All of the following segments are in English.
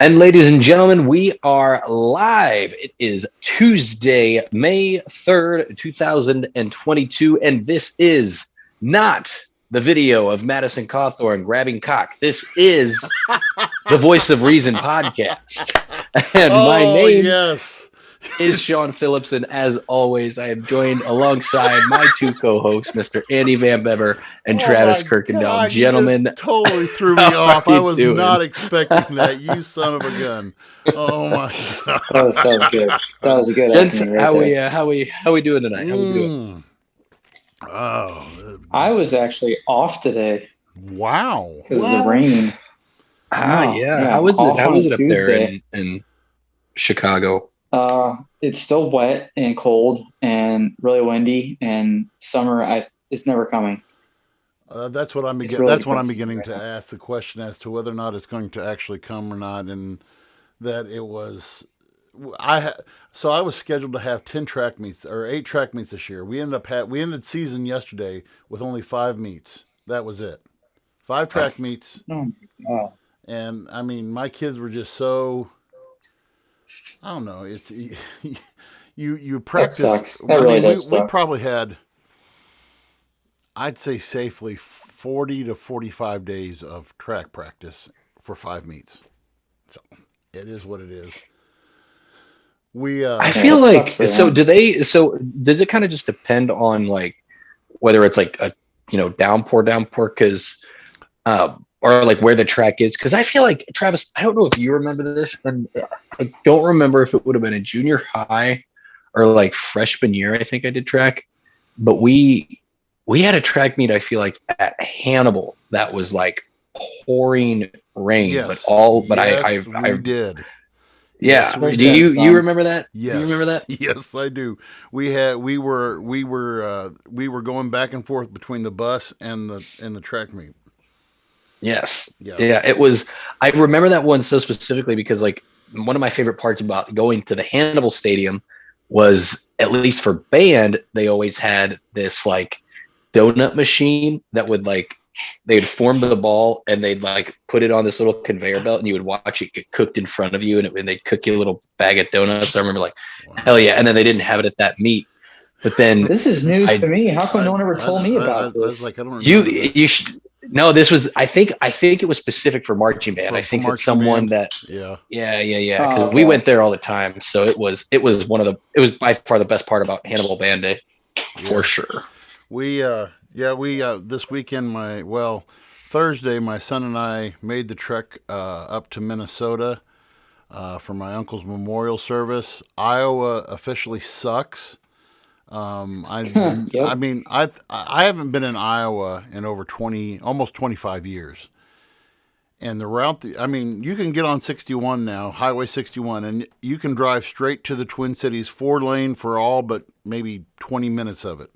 And ladies and gentlemen, we are live. It is Tuesday, May 3rd, 2022, and this is not the video of Madison Cawthorn grabbing cock. This is the Voice of Reason podcast. And my Oh, name yes. is Sean Phillips, and as always, I am joined alongside my two co-hosts, Mr. Andy Van Bever and Oh, Travis my Kirkendall. God. You just Gentlemen, totally threw me how are off. I you was doing? not expecting that. You son of a gun. Oh, my That was good. That God. was a good Gents, opening right there. how we doing tonight? How we doing? Oh, I was actually off today wow. because of the rain. Yeah. Yeah, How off on was a it up there Tuesday. in Chicago? It's still wet and cold and really windy, and summer is never coming. That's what I'm It's beginning. really That's what I'm depressing beginning right to now. ask the question as to whether or not it's going to actually come or not, and that it was. So I was scheduled to have 10 track meets or 8 track meets this year. We ended season yesterday with only 5 meets. That was it. 5 track meets, Oh, wow. and I mean my kids were just so, I don't know. It's you That practice. sucks. That I really mean does we suck. probably had, I'd say safely, 40 to 45 days of track practice for 5 meets. So it is what it is. We I Yeah, feel that like sucks for so them. do they so does it kind of just depend on like whether it's like a downpour because or like where the track is, because I feel like Travis, I don't know if you remember this, and I don't remember if it would have been a junior high or like freshman year. I think I did track, but we had a track meet. I feel like at Hannibal that was like pouring rain, but Yes, all but yes, we I did. Yes, yeah. we Those Do did. things, you remember that? Do you remember Yes, that? yes, I do. We were going back and forth between the bus and the track meet. Yes. Yeah. Yeah, it was. I remember that one so specifically because, like, one of my favorite parts about going to the Hannibal Stadium was, at least for band, they always had this like donut machine that would like they'd form the ball and they'd like put it on this little conveyor belt and you would watch it get cooked in front of you and they'd cook you a little bag of donuts. I remember like, hell Wow. yeah. And then they didn't have it at that meet. But then this is news I to me. How come I, no one ever I told me I about was this? like, I don't you remember you this. should no, this was I think it was specific for marching band. I For think that marching someone band. that Yeah. yeah, Oh, because we okay. went there all the time, so it was it was by far the best part about Hannibal Band Day for Yeah. sure. We this weekend, Thursday, my son and I made the trek up to Minnesota for my uncle's memorial service. Iowa officially sucks. I Yep. mean, I haven't been in Iowa in over 20, almost 25 years. And the route, I mean, you can get on 61 now, Highway 61, and you can drive straight to the Twin Cities, 4 lane for all but maybe 20 minutes of it.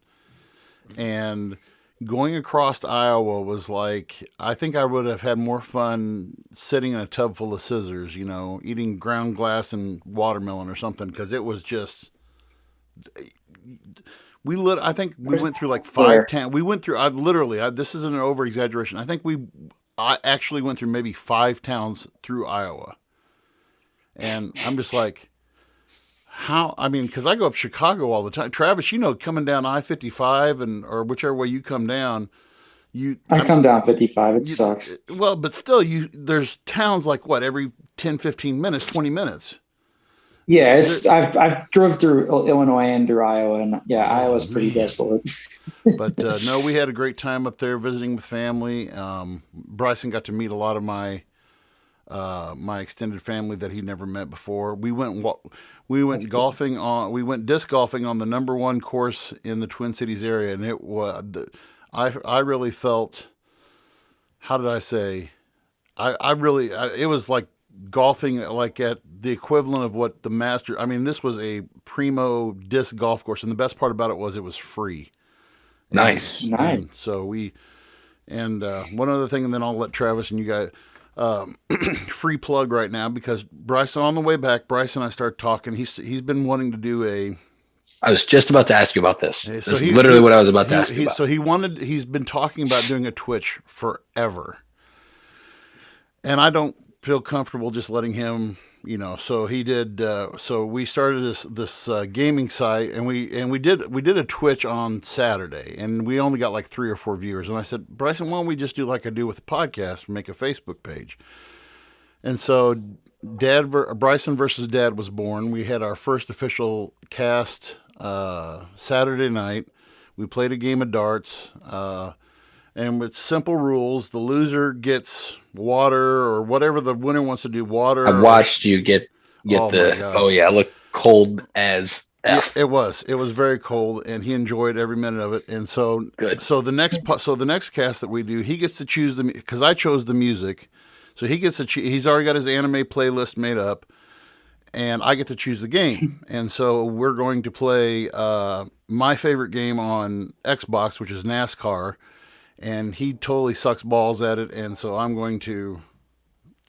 And going across Iowa was like, I think I would have had more fun sitting in a tub full of scissors, eating ground glass and watermelon or something, because it was just, I think we There's went through like miles there. 5 towns. We went through, this isn't an over exaggeration. I actually went through maybe 5 towns through Iowa. And I'm just like, how? I mean, because I go up Chicago all the time. Travis, coming down I-55 or whichever way you come down, you, I I'm, come down 55. It you, sucks. well, but still, there's towns like what, every 10, 15 minutes, 20 minutes. Yeah, There, I've drove through Illinois and through Iowa, and yeah, oh Iowa's pretty man. desolate. But no, we had a great time up there visiting with family. Bryson got to meet a lot of my extended family that he'd never met before. We That's went cool. we went disc golfing on the number one course in the Twin Cities area, and I really felt, how did I say, it was like golfing like at the equivalent of what the master. I mean, this was a primo disc golf course, and the best part about it was free. and Nice. and Nice. so we and one other thing, and then I'll let Travis and you guys, free plug right now, because Bryson, on the way back, Bryson and I started talking. He's been wanting to do I was just about to ask you about this. a This so is literally what I was about to ask you he about. so he's been talking about doing a Twitch forever, and I don't feel comfortable just letting him, so he did. So we started this gaming site, and we did a Twitch on Saturday, and we only got like 3 or 4 viewers. And I said, Bryson, why don't we just do like I do with the podcast, and make a Facebook page? And so Bryson versus Dad was born. We had our first official cast Saturday night. We played a game of darts. And with simple rules, the loser gets water or whatever the winner wants to do. Water. I watched you get it looked cold as F. It was very cold, and he enjoyed every minute of it. And so, good. So the next cast that we do, he gets to choose because I chose the music, so he gets to he's already got his anime playlist made up, and I get to choose the game. And so we're going to play my favorite game on Xbox, which is NASCAR. And he totally sucks balls at it, and so I'm going to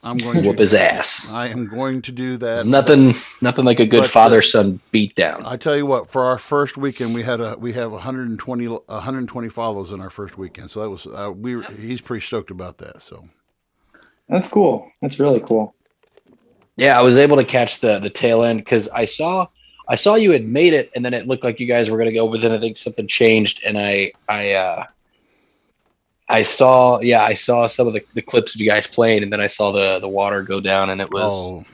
whoop his ass. I am going to do that. There's nothing like a good father-son beatdown. I tell you what, for our first weekend, we have 120 follows in our first weekend. So that was he's pretty stoked about that. So that's cool. That's really cool. Yeah, I was able to catch the tail end because I saw you had made it, and then it looked like you guys were going to go, but then I think something changed, and I saw some of the clips of you guys playing, and then I saw the water go down, and it was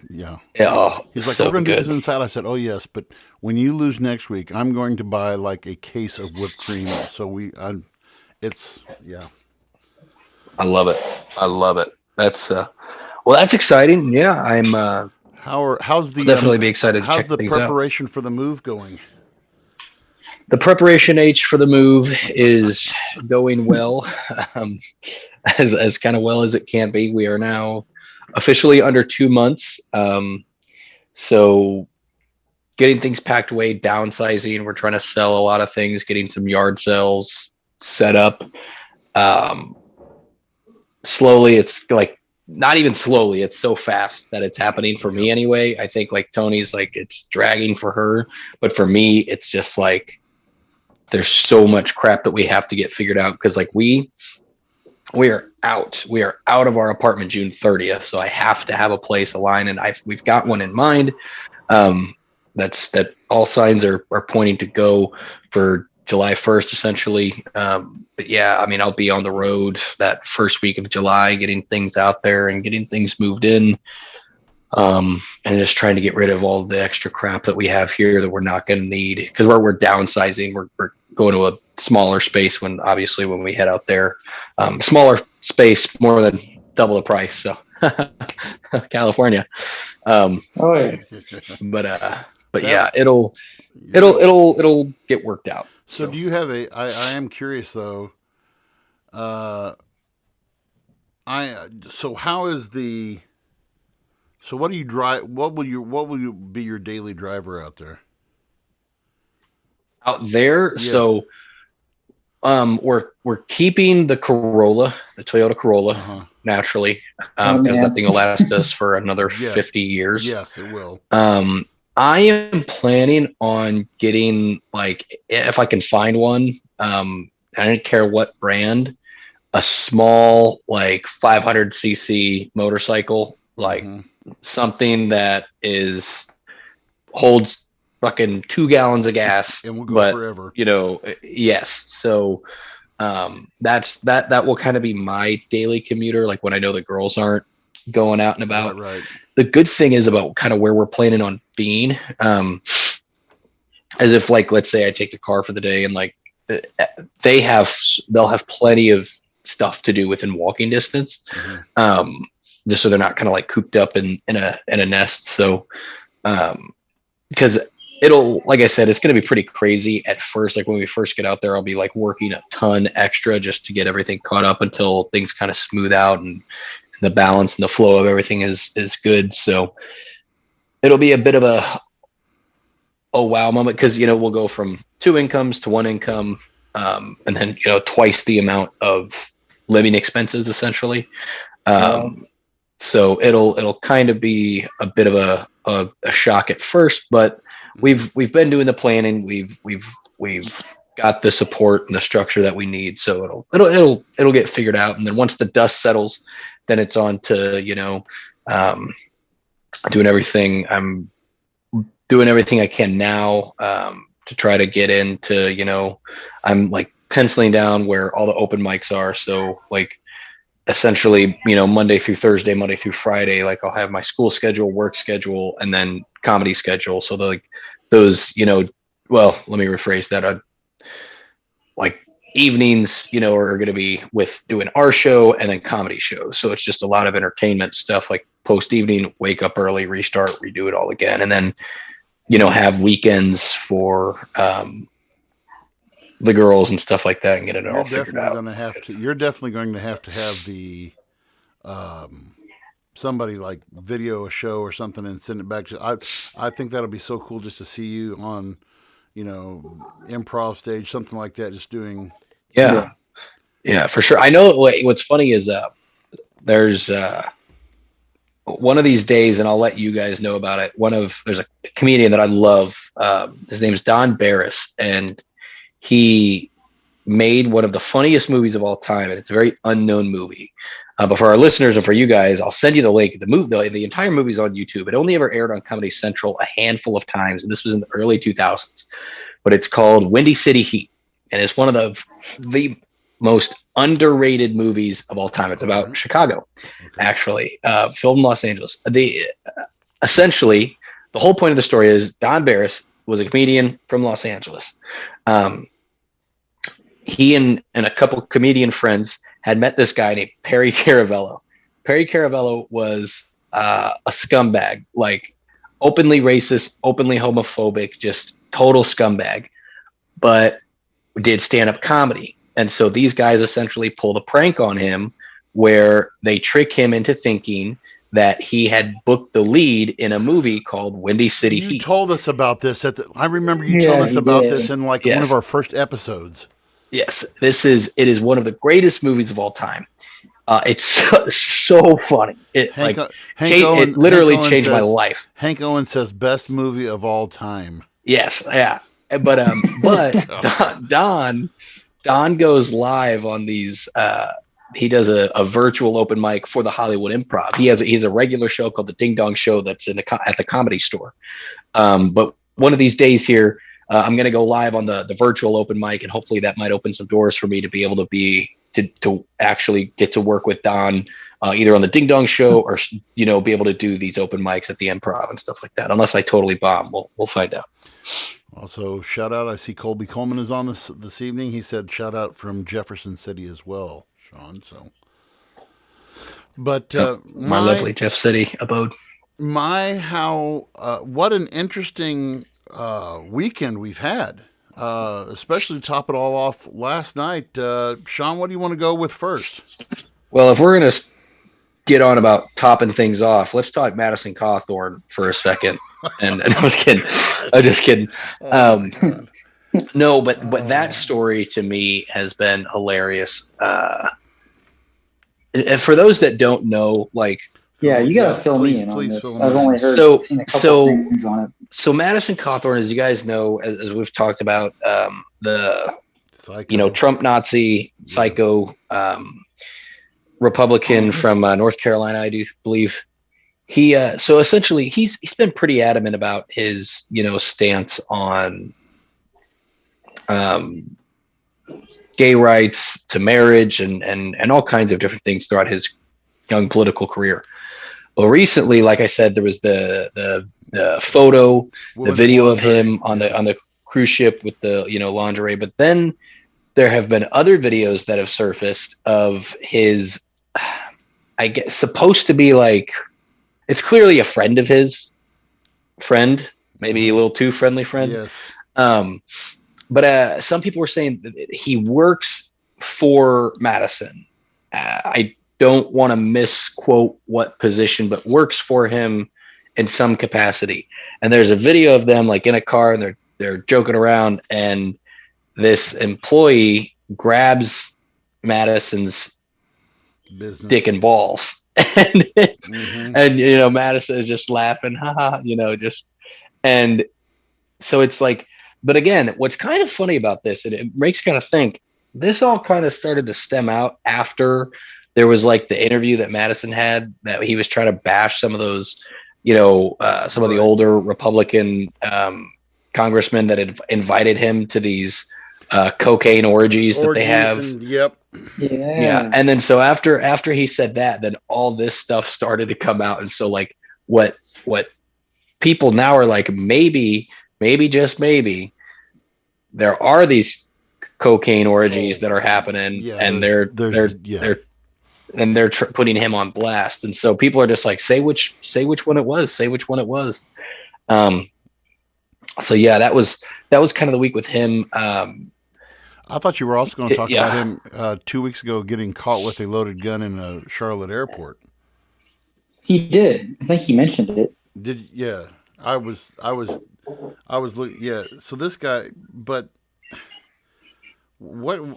he's like, so we're gonna good. do this inside. I said, oh yes, but when you lose next week, I'm going to buy like a case of whipped cream. So I love it. That's that's exciting. Yeah, I'm how's the definitely be excited to how's check the things preparation for the move going? The preparation for the move is going well, as kind of well as it can be. We are now officially under 2 months. So getting things packed away, downsizing. We're trying to sell a lot of things, getting some yard sales set up. Slowly, it's like not even slowly. It's so fast that it's happening for me anyway. I think like Tony's like it's dragging for her, but for me, it's just like there's so much crap that we have to get figured out because like we are out of our apartment June 30th. So I have to have a place, a line, and we've got one in mind. That all signs are pointing to go for July 1st, essentially. But yeah, I mean, I'll be on the road that first week of July, getting things out there and getting things moved in. And just trying to get rid of all the extra crap that we have here that we're not going to need because we're downsizing. We're going to a smaller space when we head out there, smaller space, more than double the price. So California. But yeah, it'll get worked out. So do you have I am curious though. So what do you drive? What will you be your daily driver out there? Out there, yeah. So we're keeping the Corolla, the Toyota Corolla, naturally, because nothing will last us for another 50 years. Yes, it will. I am planning on getting, like, if I can find one, I don't care what brand, a small, like 500cc motorcycle, like something that holds fucking 2 gallons of gas and will go forever. Yes. So that will kind of be my daily commuter, like when I know the girls aren't going out and about. Right. The good thing is about kind of where we're planning on being, as if, like, let's say I take the car for the day and like they'll have plenty of stuff to do within walking distance. Just so they're not kind of like cooped up in a nest. So because it'll, like I said, it's going to be pretty crazy at first. Like when we first get out there, I'll be like working a ton extra just to get everything caught up until things kind of smooth out and the balance and the flow of everything is good. So it'll be a bit of a wow moment because, we'll go from 2 incomes to 1 income, and then, twice the amount of living expenses essentially. So it'll kind of be a bit of a shock at first, but we've been doing the planning. We've got the support and the structure that we need. So it'll get figured out. And then once the dust settles, then it's on to, um, doing everything. I'm doing everything I can now to try to get into, I'm like penciling down where all the open mics are. So like essentially, Monday through Thursday, Monday through Friday, like I'll have my school schedule, work schedule, and then comedy schedule. So like those, well, let me rephrase that. Like evenings, are going to be with doing our show and then comedy shows. So it's just a lot of entertainment stuff, like post evening, wake up early, restart, redo it all again. And then, have weekends for the girls and stuff like that and get it all figured out. You're definitely going to have the somebody like video a show or something and send it back. I think that'll be so cool just to see you on, improv stage, something like that, just doing. Yeah, for sure. I know what's funny is there's one of these days, and I'll let you guys know about it. There's a comedian that I love. His name is Don Barris, and he made one of the funniest movies of all time, and it's a very unknown movie. But for our listeners and for you guys, I'll send you the link. The entire movie's on YouTube. It only ever aired on Comedy Central a handful of times, and this was in the early 2000s. But it's called Windy City Heat, and it's one of the most underrated movies of all time. It's about Chicago, actually, filmed in Los Angeles. Essentially, the whole point of the story is Don Barris was a comedian from Los Angeles. He and a couple comedian friends had met this guy named Perry Caravello. Perry Caravello was a scumbag, like openly racist, openly homophobic, just total scumbag, but did stand-up comedy. And so these guys essentially pulled a prank on him where they trick him into thinking that he had booked the lead in a movie called Windy City Heat. You told us about this I remember you telling us about this in one of our first episodes. Yes, it is one of the greatest movies of all time. It's so funny. It literally changed my life. Hank Owen says best movie of all time. Yes, yeah. But Don goes live on these. He does a virtual open mic for the Hollywood Improv. He's a regular show called the Ding Dong Show that's at the Comedy Store. But one of these days here, I'm going to go live on the virtual open mic, and hopefully that might open some doors for me to be able to actually get to work with Don, either on the Ding Dong Show or be able to do these open mics at the Improv and stuff like that. Unless I totally bomb, we'll find out. Also, shout out. I see Colby Coleman is on this evening. He said shout out from Jefferson City as well, Sean. So, but my lovely Jeff City abode. What an interesting weekend we've had, especially to top it all off last night. Sean, what do you want to go with first? Well, if we're going to get on about topping things off, let's talk Madison Cawthorn for a second. And I'm just kidding. No, but that story to me has been hilarious. And for those that don't know, like, yeah, you got to fill me in on this. I've only seen a couple things on it. So Madison Cawthorn, as you guys know, as we've talked about, the psycho. Trump Nazi psycho Republican from North Carolina, I do believe. He so essentially he's been pretty adamant about his stance on gay rights to marriage and all kinds of different things throughout his young political career. Well, recently, like I said, there was the photo, the video of him on the cruise ship with the lingerie, but then there have been other videos that have surfaced of his, I guess, supposed to be like, it's clearly a friend of his, maybe a little too friendly friend. Yes. But some people were saying that he works for Madison. I don't want to misquote what position, but works for him in some capacity. And there's a video of them like in a car and they're joking around, and this employee grabs Madison's business dick and balls. And and Madison is just laughing, haha, and so it's like, but again, what's kind of funny about this, and it makes you kind of think, this all kind of started to stem out after there was like the interview that Madison had that he was trying to bash some of those, some of the older Republican congressmen that had invited him to these cocaine orgies that they have. Yep. Yeah. And then so after he said that, then all this stuff started to come out. And so like what people now are like, maybe just maybe there are these cocaine orgies that are happening, and they're putting him on blast. And so people are just like, say which one it was. So yeah, that was kind of the week with him. I thought you were also going to talk about him 2 weeks ago getting caught with a loaded gun in a Charlotte airport. He did. I think he mentioned it. I was looking. Yeah. So this guy, but what's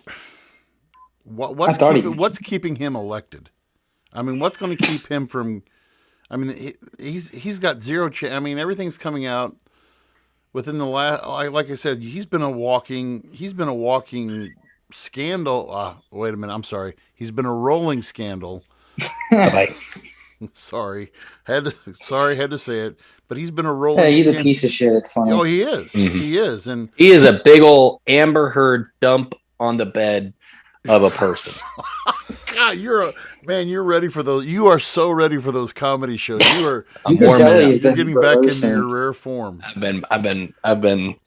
keeping him elected? I mean, what's going to keep him from? I mean, he's got zero chance. I mean, everything's coming out within the last. Like I said, he's been a walking scandal. Wait a minute. I'm sorry. He's been a rolling scandal. Sorry, had to say it, but he's been a rolling. Hey, he's a piece of shit. It's funny. Oh, he is. Mm-hmm. He is, and he is a big old Amber Heard dump on the bed of a person. God, you're ready for those. You are so ready for those comedy shows. You're getting back into your rare form. I've been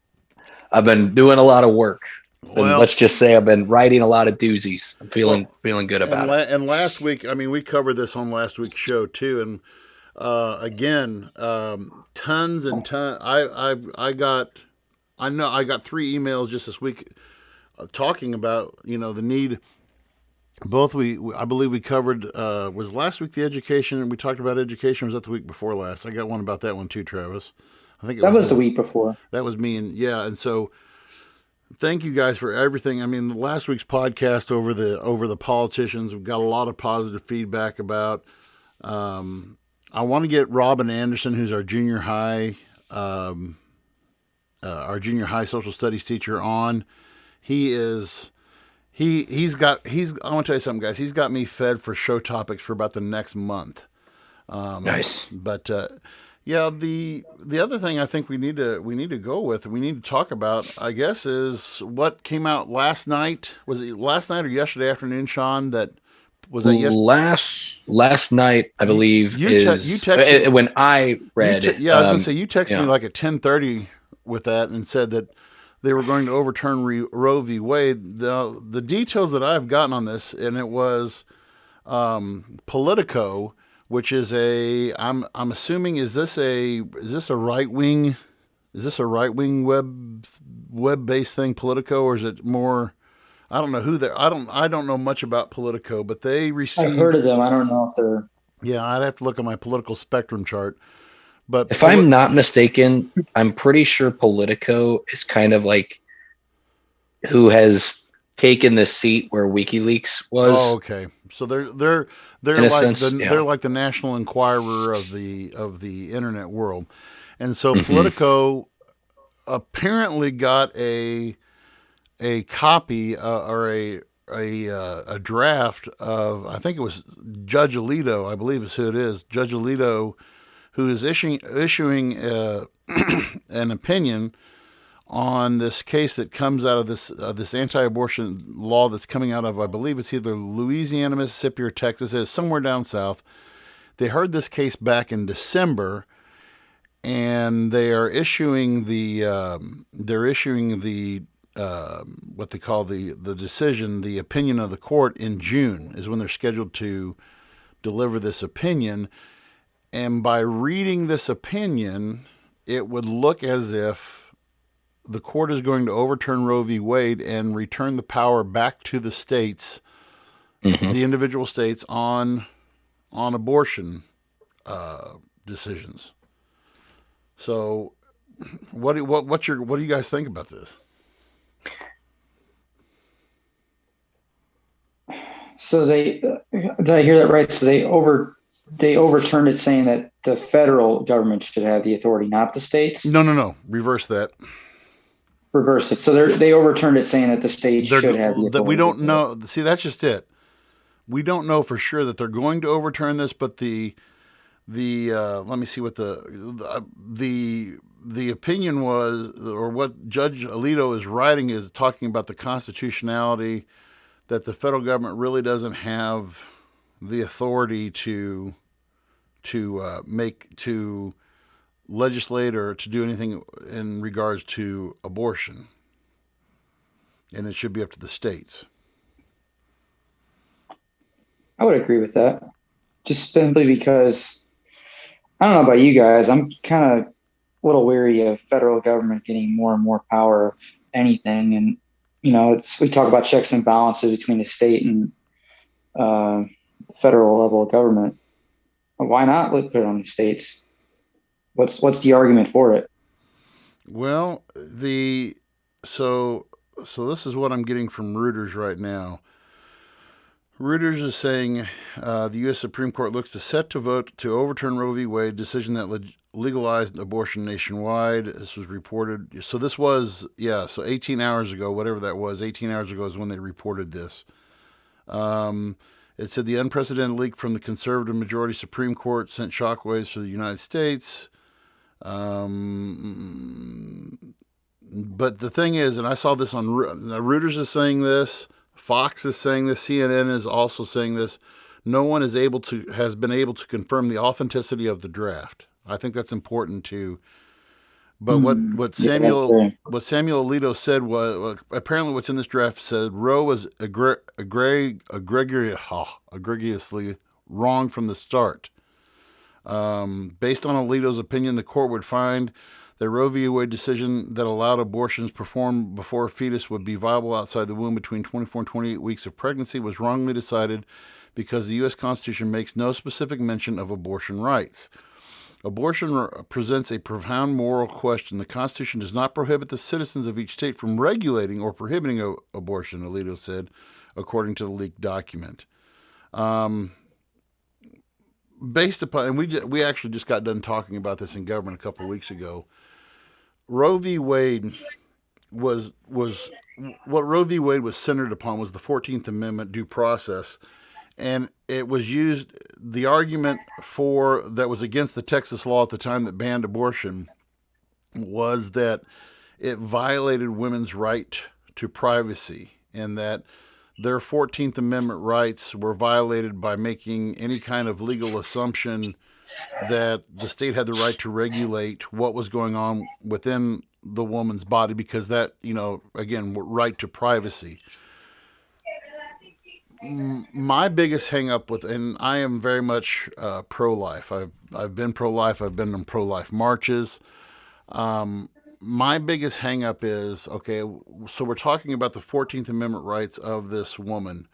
doing a lot of work. Well, let's just say I've been writing a lot of doozies. I'm feeling good about it. And last week, I mean, we covered this on last week's show too. And again, tons and tons. I got 3 emails just this week talking about the need. Both I believe we covered was last week the education, and we talked about education. Was that the week before last? I got one about that one too, Travis. I think that was the week before. That was me, and so. Thank you guys for everything. I mean, the last week's podcast over the politicians, we've got a lot of positive feedback about. I want to get Robin Anderson, who's our junior high social studies teacher, on. I want to tell you something, guys. He's got me fed for show topics for about the next month. Nice. But yeah, the other thing I think we need to go with, we need to talk about, I guess, is what came out last night. Was it last night or yesterday afternoon, Sean? That was that last night, I believe. You texted when I read. I was going to say you texted me like at 10:30 with that and said that they were going to overturn Roe v. Wade. The details that I've gotten on this, and it was Politico. Which is I'm assuming is this a right wing web based thing, Politico, or is it more? I don't know who they. I don't know much about Politico, but they received. I've heard of them. I don't know if they're. Yeah, I'd have to look at my political spectrum chart. But if I'm not mistaken, I'm pretty sure Politico is kind of like who has taken the seat where WikiLeaks was. Oh, okay. So they're like they're like the National Enquirer of the internet world, and so Politico apparently got a copy or a draft of, I think it was Judge Alito, I believe is who it is, Judge Alito, who is issuing an opinion on this case that comes out of this anti-abortion law that's coming out of, I believe it's either Louisiana, Mississippi, or Texas. It's somewhere down south. They heard this case back in December, and they are issuing the what they call the decision, the opinion of the court in June is when they're scheduled to deliver this opinion. And by reading this opinion, it would look as if the court is going to overturn Roe v. Wade and return the power back to the states, the individual states on abortion decisions. So, what do you guys think about this? So did I hear that right? So they overturned it, saying that the federal government should have the authority, not the states. No. Reverse that. Reverse it. So they overturned it, saying that the states should have the authority. We don't know. See, that's just it. We don't know for sure that they're going to overturn this, but the let me see what the opinion was, or what Judge Alito is writing is talking about the constitutionality, that the federal government really doesn't have the authority to legislate or to do anything in regards to abortion, and it should be up to the states. I would agree with that. Just simply because I don't know about you guys, I'm kind of a little weary of federal government getting more and more power of anything. And, we talk about checks and balances between the state and federal level of government. Why not put it on the states? What's the argument for it? Well, so this is what I'm getting from Reuters right now. Reuters is saying the U.S. Supreme Court looks to set to vote to overturn Roe v. Wade, decision that legalized abortion nationwide. This was reported. So this was, so 18 hours ago, whatever that was, 18 hours ago is when they reported this. It said the unprecedented leak from the conservative majority Supreme Court sent shockwaves for the United States. But the thing is, and I saw this on Reuters is saying this, Fox is saying this, CNN is also saying this. No one has been able to confirm the authenticity of the draft. I think that's important too. But what Samuel Alito said was apparently what's in this draft said Roe was egregiously wrong from the start. Based on Alito's opinion, the court would find the Roe v. Wade decision that allowed abortions performed before a fetus would be viable outside the womb between 24 and 28 weeks of pregnancy was wrongly decided because the U.S. Constitution makes no specific mention of abortion rights. Abortion presents a profound moral question. The Constitution does not prohibit the citizens of each state from regulating or prohibiting abortion, Alito said, according to the leaked document. Based upon, and we actually just got done talking about this in government a couple of weeks ago. Roe v. Wade was what Roe v. Wade was centered upon was the 14th Amendment due process, and it was used. The argument that was against the Texas law at the time that banned abortion was that it violated women's right to privacy, and that their 14th Amendment rights were violated by making any kind of legal assumption that the state had the right to regulate what was going on within the woman's body because that, again, right to privacy. My biggest hang up and I am very much pro-life. I've been pro-life. I've been on pro-life marches. My biggest hang up is, okay, so we're talking about the 14th Amendment rights of this woman.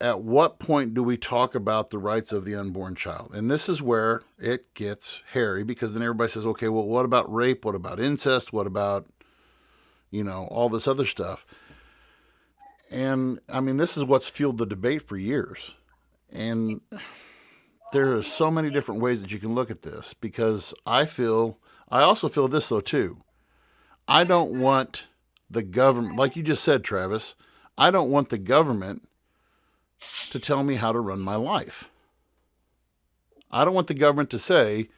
At what point do we talk about the rights of the unborn child? And this is where it gets hairy because then everybody says, okay, well, what about rape? What about incest? What about, all this other stuff? And I mean, this is what's fueled the debate for years. And there are so many different ways that you can look at this because I also feel this though too. I don't want the government, like you just said, Travis, I don't want the government to tell me how to run my life. I don't want the government to say,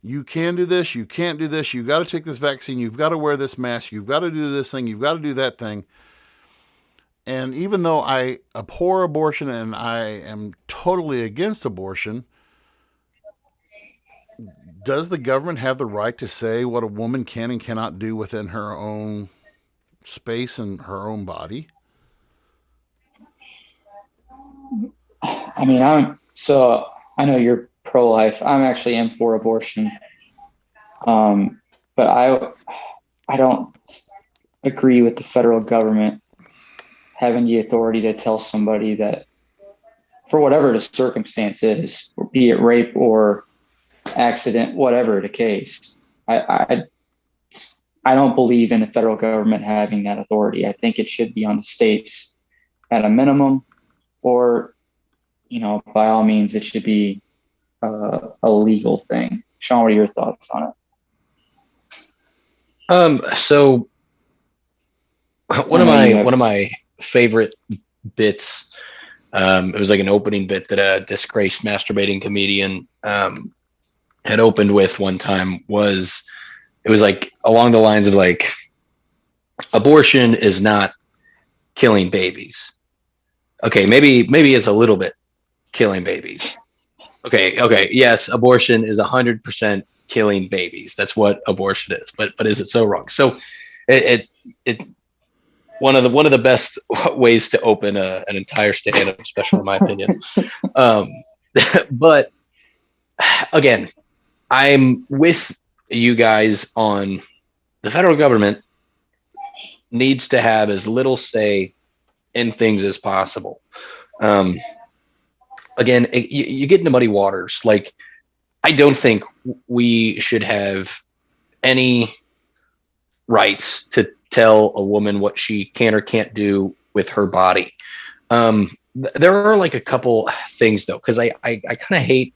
you can do this, you can't do this, you got to take this vaccine, you've got to wear this mask, you've got to do this thing, you've got to do that thing. And even though I abhor abortion and I am totally against abortion, does the government have the right to say what a woman can and cannot do within her own space and her own body? I mean, I know you're pro-life. I'm actually am for abortion. But I don't agree with the federal government having the authority to tell somebody that for whatever the circumstance is, be it rape or accident, whatever the case, I don't believe in the federal government having that authority. I think it should be on the states at a minimum, or, by all means, it should be a legal thing. Sean, what are your thoughts on it? So one of my favorite bits It was like an opening bit that a disgraced masturbating comedian had opened with one time. It was like along the lines of like, abortion is not killing babies. Okay, maybe it's a little bit killing babies. Okay, yes, abortion is 100% killing babies. That's what abortion is. But is it so wrong? So it one of the best ways to open an entire stand-up, especially in my opinion. Um, but again, I'm with you guys on the federal government needs to have as little say in things as possible. Um, Again, you get into muddy waters. Like, I don't think we should have any rights to tell a woman what she can or can't do with her body. There are like a couple things though, because I kind of hate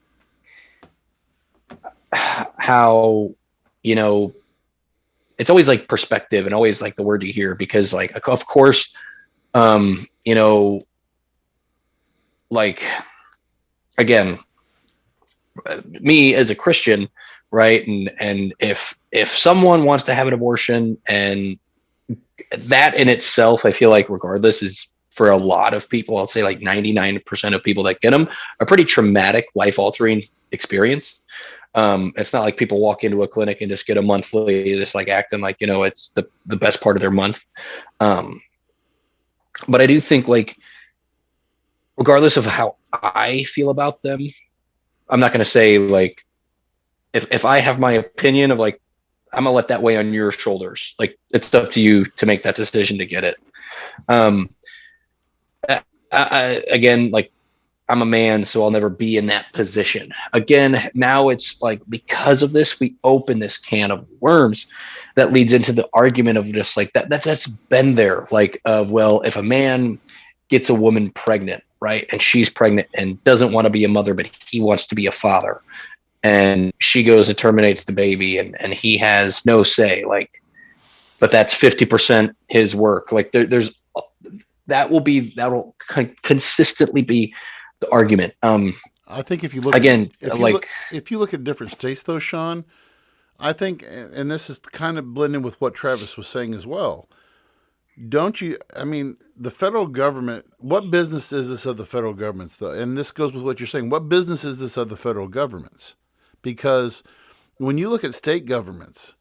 how, you know, it's always like perspective and always like the word you hear, because like, of course, you know, like, again, me as a Christian, right? And if someone wants to have an abortion, and that in itself, I feel like regardless is, for a lot of people, I'll say like 99% of people that get them, a pretty traumatic, life altering experience. It's not like people walk into a clinic and just get a monthly, just like acting like, you know, it's the best part of their month. But I do think like, regardless of how I feel about them, I'm not going to say like, if I have my opinion of like, I'm gonna let that weigh on your shoulders. Like, it's up to you to make that decision to get it. Um, Again, like, I'm a man, so I'll never be in that position. Again, now it's like, because of this, we open this can of worms that leads into the argument of just like that's been there. Like, of, well, if a man gets a woman pregnant, right, and she's pregnant and doesn't want to be a mother, but he wants to be a father, and she goes and terminates the baby, and he has no say, like, but that's 50% his work. Like, there's that'll consistently be the argument. I think if you look Again, if you look at different states, though, Sean, I think, and this is kind of blending with what Travis was saying as well. Don't you? I mean, the federal government. What business is this of the federal government's, though? And this goes with what you're saying. What business is this of the federal government's? Because when you look at state governments,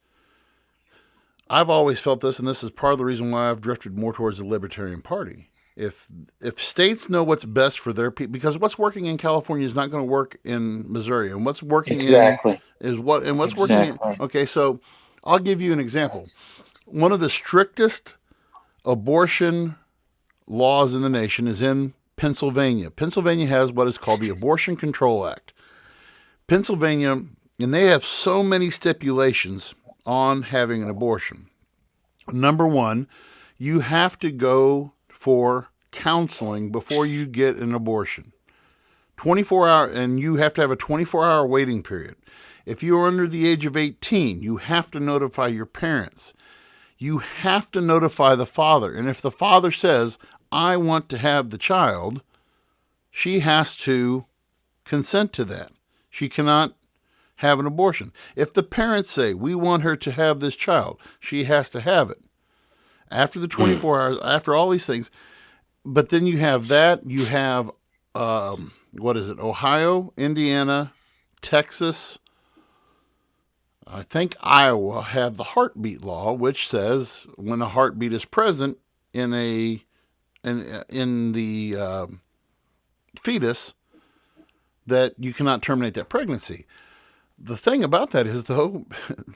I've always felt this, and this is part of the reason why I've drifted more towards the Libertarian Party. If states know what's best for their people, because what's working in California is not going to work in Missouri, and what's working Exactly. in is what, and what's working in. Exactly. Okay, so I'll give you an example. One of the strictest abortion laws in the nation is in Pennsylvania. Pennsylvania has what is called the Abortion Control Act. Pennsylvania, and they have so many stipulations on having an abortion. Number one, you have to go for counseling before you get an abortion. 24-hour, and you have to have a 24-hour waiting period. If you are under the age of 18, you have to notify your parents. You have to notify the father. And if the father says, I want to have the child, she has to consent to that. She cannot have an abortion. If the parents say, we want her to have this child, she has to have it. After the 24 hours, after all these things. But then you have that, you have, what is it, Ohio, Indiana, Texas, I think Iowa have the heartbeat law, which says when a heartbeat is present in the fetus, that you cannot terminate that pregnancy. The thing about that is, though,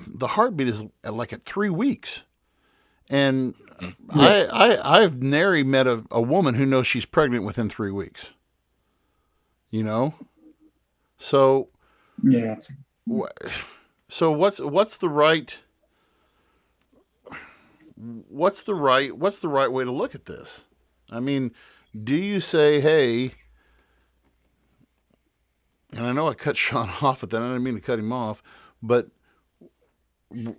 the heartbeat is like at 3 weeks. And I've nary met a woman who knows she's pregnant within 3 weeks. You know? So, Yeah. so what's the right way to look at this? I mean, do you say, hey, and I know I cut Sean off at that, I didn't mean to cut him off, but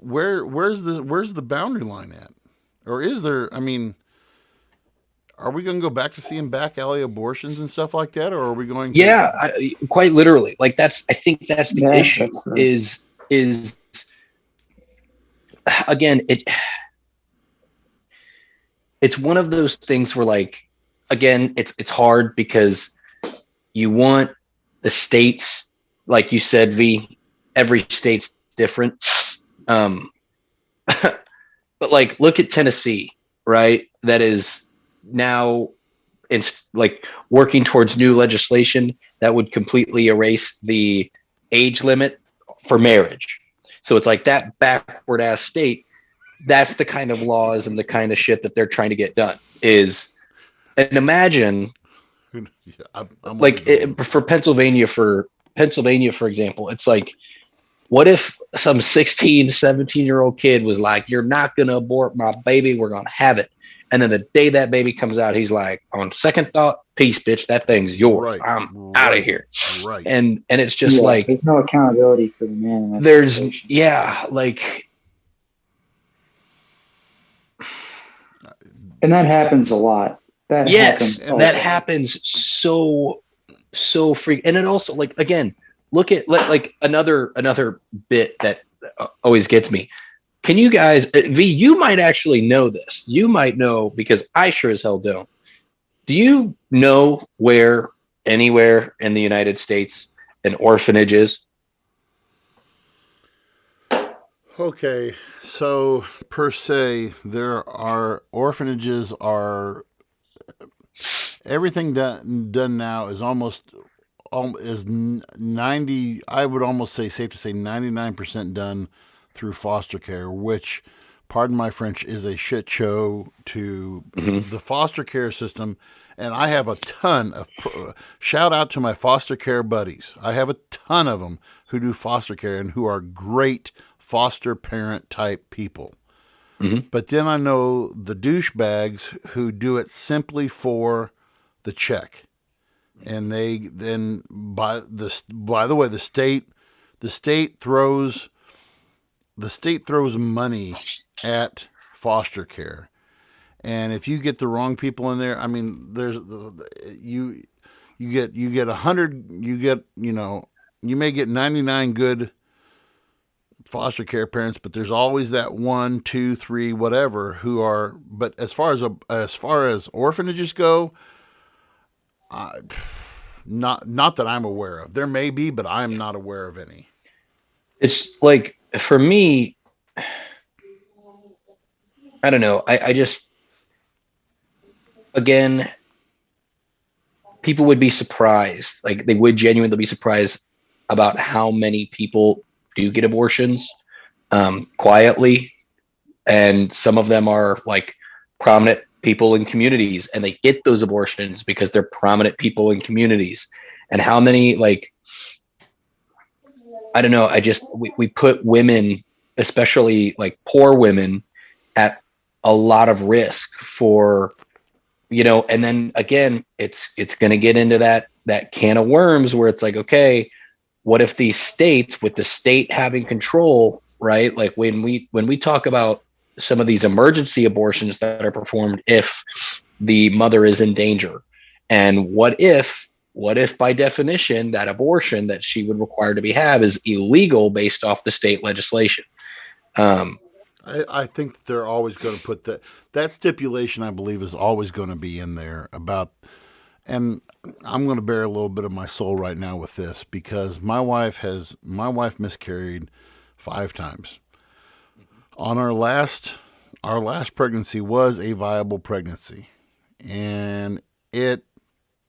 where's the boundary line at? Or is there, I mean, are we going to go back to seeing back alley abortions and stuff like that, or are we going to? Yeah, quite literally. Like I think that's the Yeah, issue. Is again, it's one of those things where, like, again, it's hard because you want the states, like you said, V. Every state's different. Um, but like, look at Tennessee, right? That is now it's like working towards new legislation that would completely erase the age limit for marriage. So it's like that backward ass state. That's the kind of laws and the kind of shit that they're trying to get done. And imagine, Yeah, I'm with like, you. for Pennsylvania, for example, it's like, what if some 16, 17-year-old kid was like, you're not going to abort my baby, we're going to have it. And then the day that baby comes out, he's like, on second thought, peace, bitch, that thing's yours. Right, I'm out of right, here. right. And it's just yeah, like, there's no accountability for the man in that there's, situation. yeah, like, And that happens a lot. That yes, happens And a that lot. happens so freak. And it also, like, again, look at like another bit that always gets me. Can you guys, V, you might actually know this. You might know, because I sure as hell don't. Do you know where anywhere in the United States an orphanage is? okay, so per se, there are orphanages are everything done now is almost is 90. I would almost say safe to say 99% done through foster care, which, pardon my French, is a shit show to Mm-hmm. the foster care system. And I have a ton of shout out to my foster care buddies. I have a ton of them who do foster care and who are great foster parent type people. Mm-hmm. But then I know the douchebags who do it simply for the check, and they then by the way, the state throws money at foster care, and if you get the wrong people in there, I mean, you get 100, you may get 99 good foster care parents, but there's always that one, two, three, whatever who are. But as far as orphanages go, uh, not that I'm aware of. There may be, but I'm not aware of any. It's like, for me, I don't know. I just, again, people would be surprised. Like, they would genuinely be surprised about how many people do get abortions quietly. And some of them are like prominent people in communities, and they get those abortions because they're prominent people in communities. And how many, like, I don't know. We put women, especially like poor women, at a lot of risk for, and then again, it's going to get into that can of worms where it's like, okay, what if these states, with the state having control, right? Like, when we talk about some of these emergency abortions that are performed if the mother is in danger, and what if by definition that abortion that she would require to have is illegal based off the state legislation. um I think that they're always going to put that stipulation. I believe is always going to be in there about. And I'm going to bear a little bit of my soul right now with this because my wife miscarried 5 times. On our last pregnancy was a viable pregnancy, and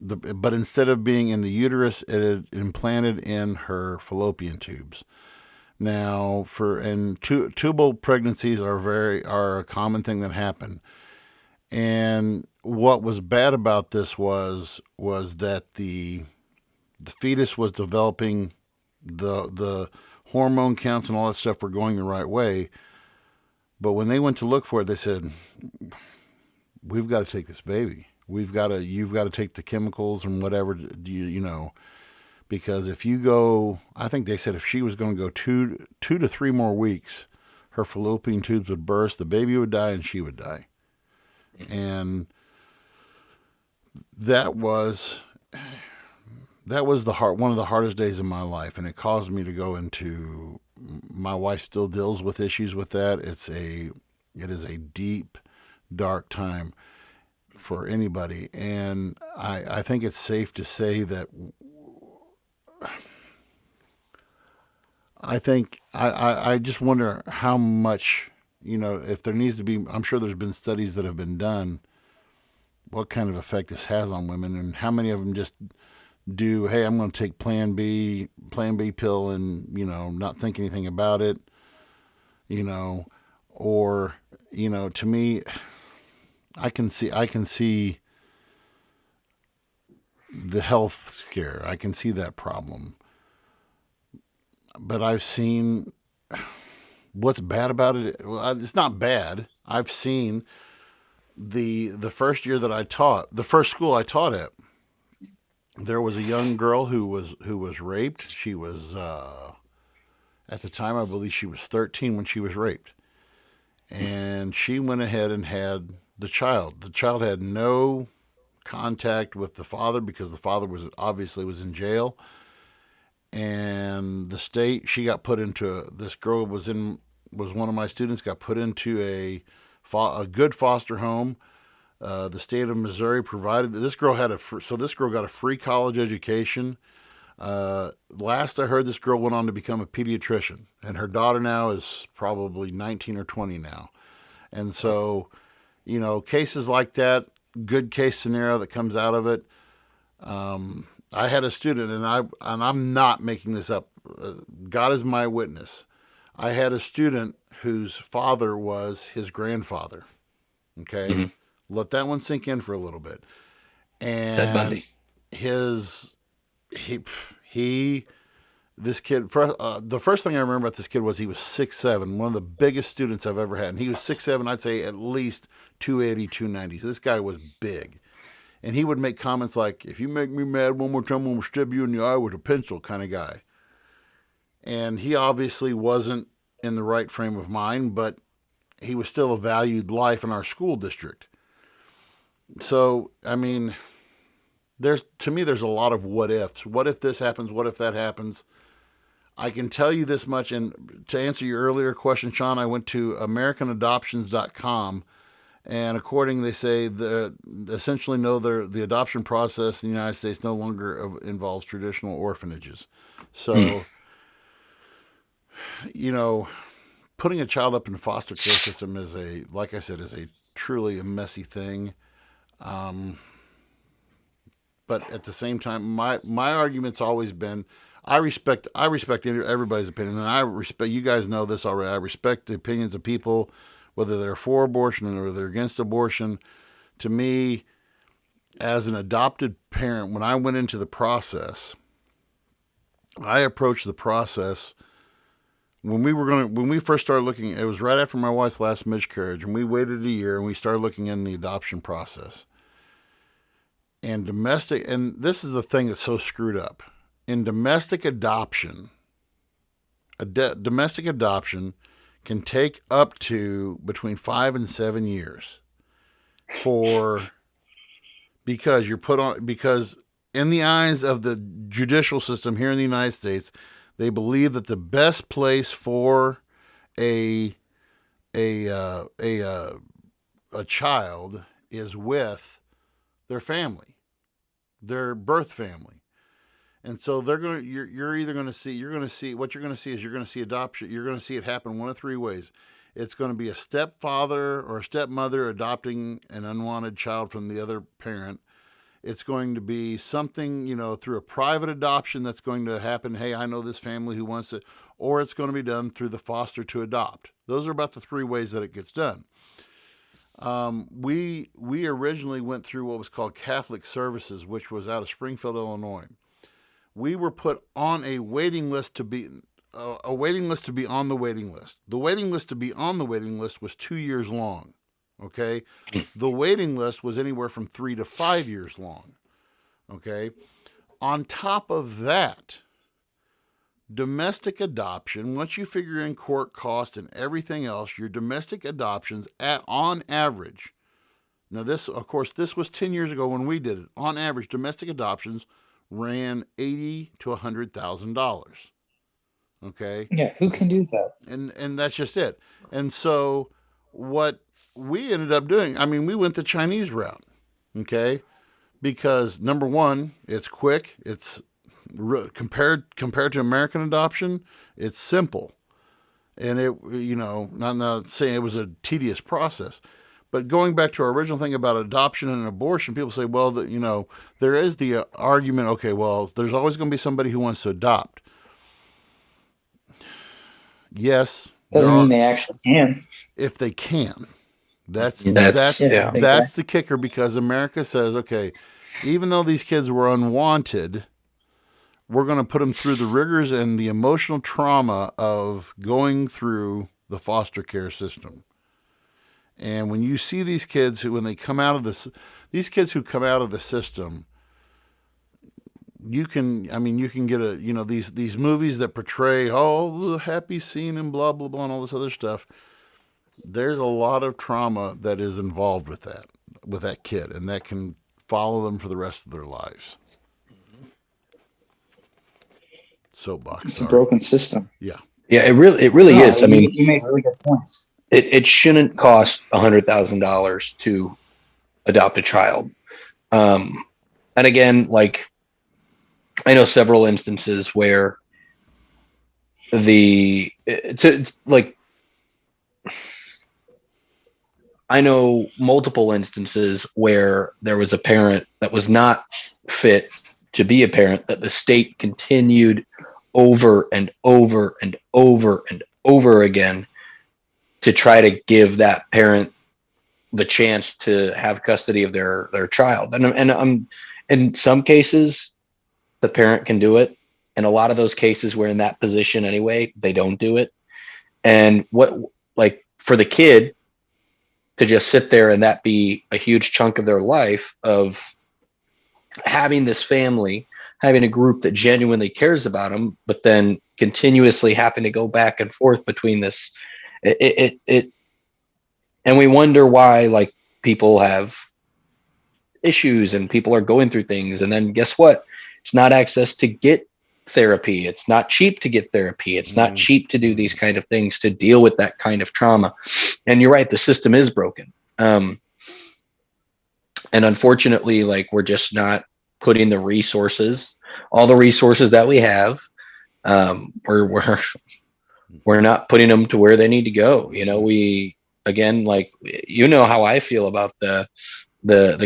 but instead of being in the uterus, it had implanted in her fallopian tubes. Now, tubal pregnancies are a common thing that happen. And what was bad about this was that the fetus was developing, the hormone counts and all that stuff were going the right way. But when they went to look for it, they said, "We've got to take this baby. You've got to take the chemicals and whatever because if you go, I think they said if she was going to go 2 to 3 more weeks, her fallopian tubes would burst, the baby would die, and she would die." And that was one of the hardest days of my life, and it caused me to go into. My wife still deals with issues with that. It is a deep, dark time for anybody, and I think it's safe to say that I just wonder how much, if there needs to be. I'm sure there's been studies that have been done. What kind of effect this has on women, and how many of them just do, hey, I'm going to take Plan B pill, and not think anything about it, you know, or to me, I can see the health scare. I can see that problem, but I've seen what's bad about it. Well, it's not bad. I've seen the first year that I taught, the first school I taught at, there was a young girl who was raped. She was at the time, I believe she was 13 when she was raped, and she went ahead and had the child. The child had no contact with the father because the father was in jail, and the state, she got put into, this girl was one of my students, got put into a good foster home. The state of Missouri provided, this girl got a free college education. Last I heard, this girl went on to become a pediatrician, and her daughter now is probably 19 or 20 now. And so, cases like that, good case scenario that comes out of it. I had a student, and I'm not making this up. God is my witness. I had a student whose father was his grandfather. Okay. Mm-hmm. Let that one sink in for a little bit. Ted And Bundy. this kid, the first thing I remember about this kid was he was 6'7", one of the biggest students I've ever had. And he was 6'7", I'd say at least 280, 290. So this guy was big. And he would make comments like, if you make me mad one more time, I'm going to stab you in the eye with a pencil, kind of guy. And he obviously wasn't in the right frame of mind, but he was still a valued life in our school district. So, I mean, there's a lot of what ifs. What if this happens? What if that happens? I can tell you this much, and to answer your earlier question, Sean, I went to AmericanAdoptions.com, and according, they say, essentially the adoption process in the United States no longer involves traditional orphanages. So, putting a child up in the foster care system is like I said, is a truly a messy thing. But at the same time, my argument's always been, I respect everybody's opinion, and I respect, you guys know this already. I respect the opinions of people, whether they're for abortion or they're against abortion. To me, as an adopted parent, when I went into the process, I approached the process when we first started looking. It was right after my wife's last miscarriage, and we waited a year, and we started looking in the adoption process. And this is the thing that's so screwed up. In domestic adoption, domestic adoption can take up to between 5 and 7 years because in the eyes of the judicial system here in the United States, they believe that the best place for a child is with their family, their birth family. And so you're going to see adoption. You're going to see it happen one of three ways. It's going to be a stepfather or a stepmother adopting an unwanted child from the other parent. It's going to be something, through a private adoption that's going to happen. Hey, I know this family who wants it. Or it's going to be done through the foster to adopt. Those are about the three ways that it gets done. We originally went through what was called Catholic Services, which was out of Springfield, Illinois. We were put on a waiting list to be on the waiting list. The waiting list to be on the waiting list was 2 years long. Okay, the waiting list was anywhere from 3 to 5 years long. Okay, on top of that, domestic adoption, once you figure in court costs and everything else, your domestic adoptions on average, Now, this, of course, this was 10 years ago when we did it. On average, domestic adoptions ran $80,000 to $100,000. Okay, Yeah, who can do that? and that's just it. And so, what we ended up doing, I mean, we went the Chinese route. Okay, because number one, it's quick. It's compared to American adoption, it's simple, and it, not saying it was a tedious process. But going back to our original thing about adoption and abortion, people say, well, there is the argument, okay, well, there's always going to be somebody who wants to adopt. Yes. Doesn't mean they actually can. If they can. That's exactly. the kicker, because America says, okay, even though these kids were unwanted, we're going to put them through the rigors and the emotional trauma of going through the foster care system. And when you see these kids who, when they come out of these kids who come out of the system, you can get these movies that portray, oh, the happy scene and blah, blah, blah, and all this other stuff. There's a lot of trauma that is involved with that kid, and that can follow them for the rest of their lives. Soapbox. It's a broken system. Yeah. Yeah, it really is. I mean, you make really good points. It shouldn't cost $100,000 to adopt a child. And again, like, I know several instances where I know multiple instances where there was a parent that was not fit to be a parent, that the state continued over and over and over and over again to try to give that parent the chance to have custody of their child. And in some cases, the parent can do it. And a lot of those cases where in that position anyway, they don't do it. And for the kid to just sit there and that be a huge chunk of their life of having this family, having a group that genuinely cares about them, but then continuously having to go back and forth between this, and we wonder why, like, people have issues and people are going through things. And then guess what? It's not access to get therapy. It's not cheap to get therapy. It's not cheap to do these kind of things, to deal with that kind of trauma. And you're right, the system is broken. And unfortunately, like, we're just not putting the resources, all the resources that we have, we're not putting them to where they need to go. We, again, like, how I feel about the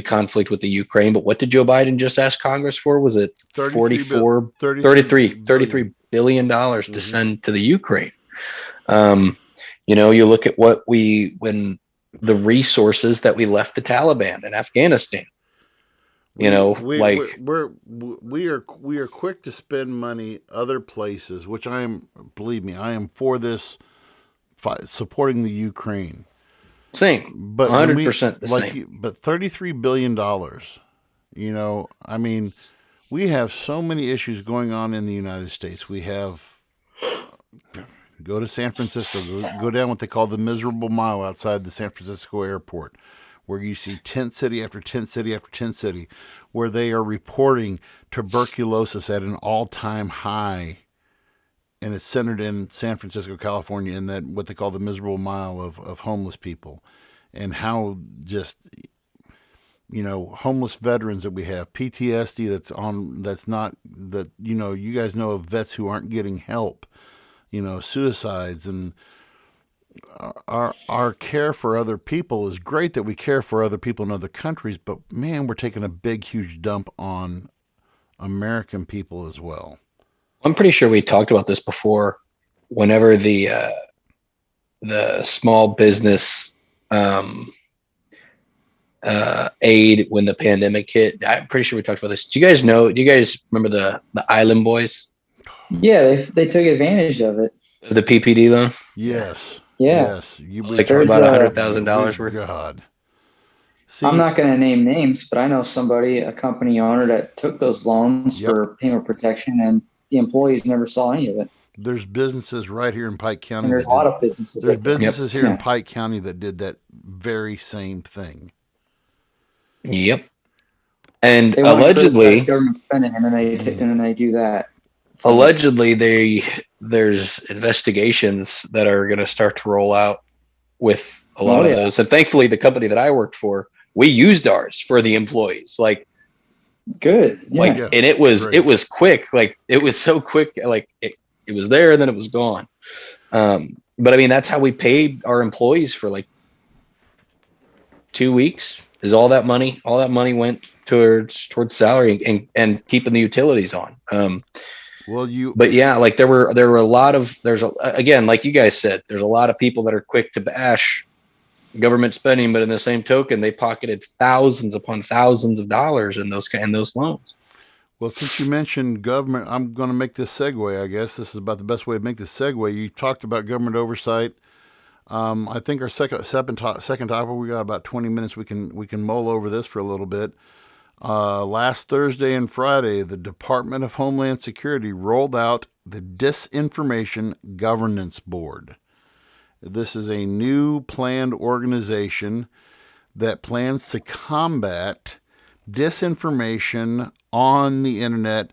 conflict with the Ukraine, but what did Joe Biden just ask Congress for? Was it $33 billion to send to the Ukraine? You look at when the resources that we left the Taliban in Afghanistan. We are quick to spend money other places, which believe me, I am for this, supporting the Ukraine. Same, but 100% the same. But $33 billion, we have so many issues going on in the United States. We have, go to San Francisco, go down what they call the miserable mile outside the San Francisco airport, where you see tent city after tent city after tent city, where they are reporting tuberculosis at an all-time high. And it's centered in San Francisco, California, in that what they call the miserable mile of homeless people, and how just, homeless veterans that we have, PTSD you guys know of vets who aren't getting help, suicides, and our care for other people is great, that we care for other people in other countries, but man, we're taking a big, huge dump on American people as well. I'm pretty sure we talked about this before. Whenever the small business aid, when the pandemic hit, I'm pretty sure we talked about this. Do you guys remember the Island Boys? Yeah, they took advantage of it. The PPD loan? Yes. Yeah. Yes. Like about $100,000 worth. God. See, I'm not going to name names, but I know a company owner that took those loans for payment protection, and the employees never saw any of it. There's businesses right here in Pike County. And there's a lot of businesses. There's businesses here in Pike County that did that very same thing. Yep. And They want to criticize government spending, and then they do that. It's like, there's investigations that are going to start to roll out with a lot of those. And thankfully, the company that I worked for, we used ours for the employees. Like, good. Yeah. Like, and it was quick. Like, it was so quick. Like, it was there and then it was gone. But I mean, that's how we paid our employees for like 2 weeks. Is all that money went towards salary and keeping the utilities on. But yeah, like there were a lot of, again, like you guys said, there's a lot of people that are quick to bash government spending, but in the same token, they pocketed thousands upon thousands of dollars in those loans. Well, since you mentioned government, I'm going to make this segue. I guess this is about the best way to make this segue. You talked about government oversight. I think our second topic, we got about 20 minutes. We can mull over this for a little bit. Last Thursday and Friday, the Department of Homeland Security rolled out the Disinformation Governance Board. This is a new planned organization that plans to combat disinformation on the internet.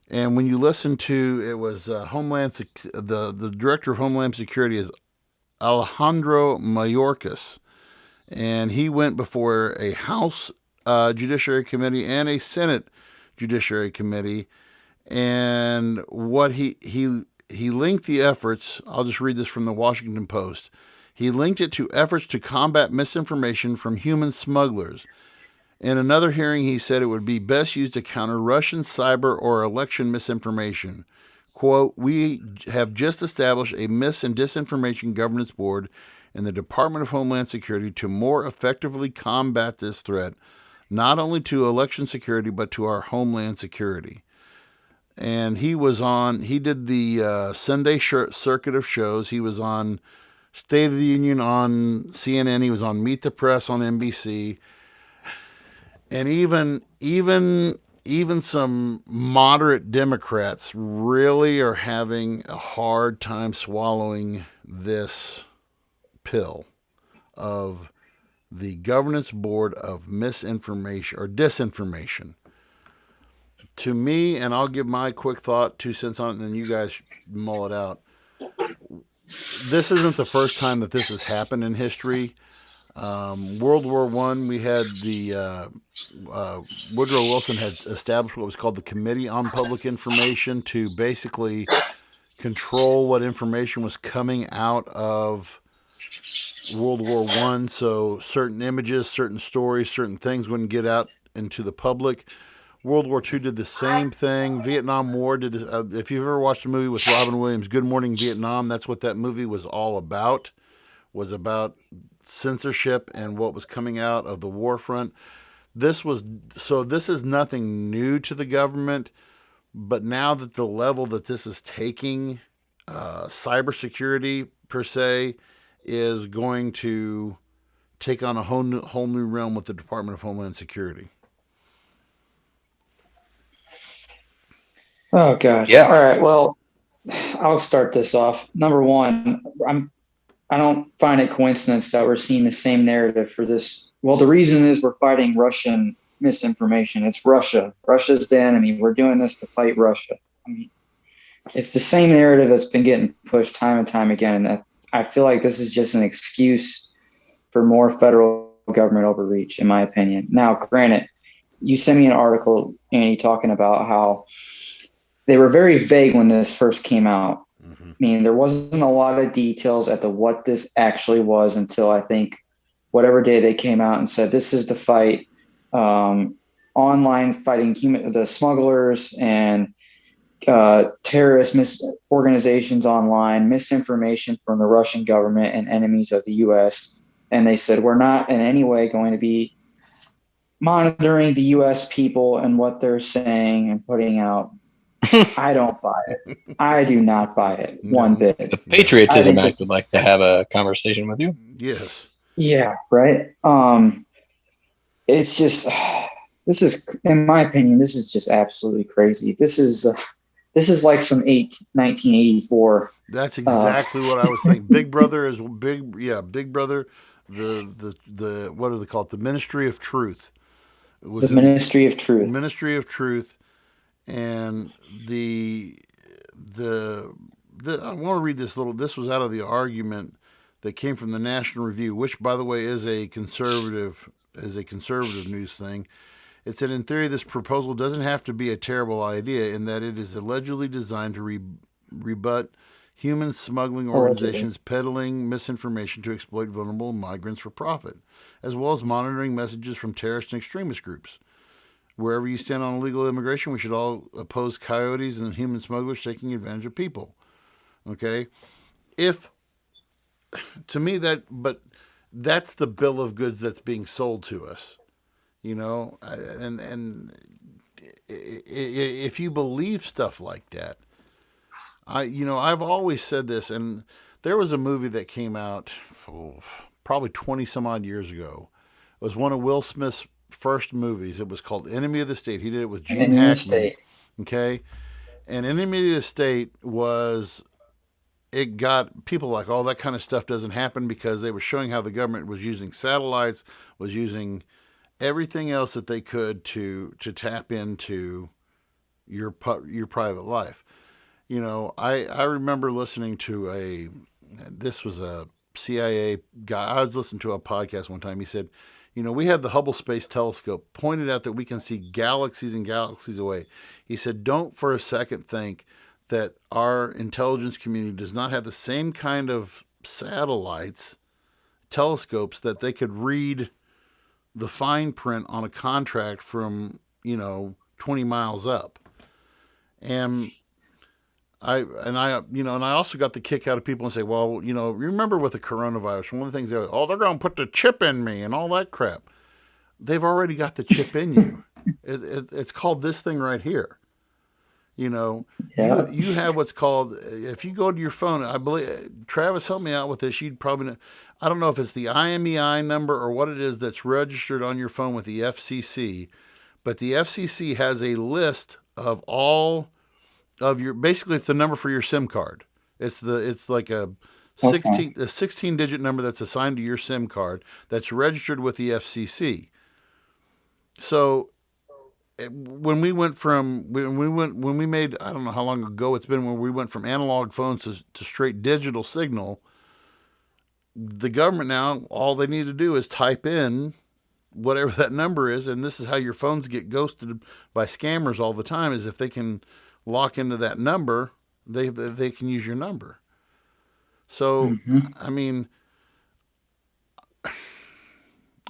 And when you listen to, it was the director of Homeland Security is Alejandro Mayorkas, and he went before a House Judiciary Committee and a Senate Judiciary Committee, and what he linked the efforts. I'll just read this from the Washington Post. He linked it to efforts to combat misinformation from human smugglers. In another hearing, he said it would be best used to counter Russian cyber or election misinformation. Quote, "We have just established a Mis- and Disinformation Governance Board in the Department of Homeland Security to more effectively combat this threat, not only to election security, but to our homeland security." And he did the Sunday circuit of shows. He was on State of the Union on CNN. He was on Meet the Press on NBC. And even some moderate Democrats really are having a hard time swallowing this pill of the Governance Board of Misinformation or Disinformation. To me, and I'll give my quick thought, 2 cents on it, and then you guys mull it out. This isn't the first time that this has happened in history. World War I, we had the Woodrow Wilson had established what was called the Committee on Public Information to basically control what information was coming out of World War I. So certain images, certain stories, certain things wouldn't get out into the public. World War II did the same thing. Vietnam War did this. If you've ever watched a movie with Robin Williams, Good Morning Vietnam, that's what that movie was all about. Was about censorship and what was coming out of the war front. This is nothing new to the government, but now that the level that this is taking, cybersecurity per se, is going to take on a whole new realm with the Department of Homeland Security. Oh gosh. Yeah. All right. Well, I'll start this off. Number one, I don't find it coincidence that we're seeing the same narrative for this. Well, the reason is we're fighting Russian misinformation. It's Russia. Russia's the enemy. We're doing this to fight Russia. I mean, it's the same narrative that's been getting pushed time and time again. And I feel like this is just an excuse for more federal government overreach, in my opinion. Now, granted, you sent me an article, Andy, talking about how they were very vague when this first came out. I mean, there wasn't a lot of details as to what this actually was until I think whatever day they came out and said, this is the fight, online fighting the smugglers and terrorist organizations online, misinformation from the Russian government and enemies of the U.S. And they said, we're not in any way going to be monitoring the U.S. people and what they're saying and putting out. I don't buy it. I do not buy it one bit. The Patriotism Act would like to have a conversation with you. Yes. Yeah, right. It's just, this is, in my opinion, this is just absolutely crazy. This is like some 1984. That's exactly what I was saying. Big Brother is big. Yeah, Big Brother. The what do they call it? The Ministry of Truth. Was The Ministry of Truth. Ministry of Truth, and the I want to read this little. This was out of the argument that came from the National Review, which, by the way, is a conservative news thing. It said, in theory, this proposal doesn't have to be a terrible idea in that it is allegedly designed to rebut human smuggling organizations peddling misinformation to exploit vulnerable migrants for profit, as well as monitoring messages from terrorist and extremist groups. Wherever you stand on illegal immigration, we should all oppose coyotes and human smugglers taking advantage of people. Okay? To me, that's the bill of goods that's being sold to us. And if you believe stuff like that, I've always said this, and there was a movie that came out probably 20 some odd years ago. It was one of Will Smith's first movies. It was called Enemy of the State. He did it with Gene Hackman. Okay, and Enemy of the State it got people like, oh, that kind of stuff doesn't happen, because they were showing how the government was using satellites, was using everything else that they could to tap into your private life. I remember listening to this was a CIA guy. I was listening to a podcast one time. He said, we have the Hubble Space Telescope, pointed out that we can see galaxies and galaxies away. He said, don't for a second think that our intelligence community does not have the same kind of satellites, telescopes, that they could read the fine print on a contract from 20 miles up. And I also got the kick out of people and say, well, remember with the coronavirus, one of the things they're going to put the chip in me and all that crap. They've already got the chip in you. It's called this thing right here. You have what's called, if you go to your phone, I believe, Travis, help me out with this. You'd probably know, I don't know if it's the IMEI number or what it is that's registered on your phone with the FCC, but the FCC has a list of all of your, basically it's the number for your SIM card. It's like a 16 digit number that's assigned to your SIM card that's registered with the FCC. So when we made, I don't know how long ago it's been, when we went from analog phones to straight digital signal, the government now, all they need to do is type in whatever that number is, and this is how your phones get ghosted by scammers all the time, is if they can lock into that number, they can use your number. So, I mean,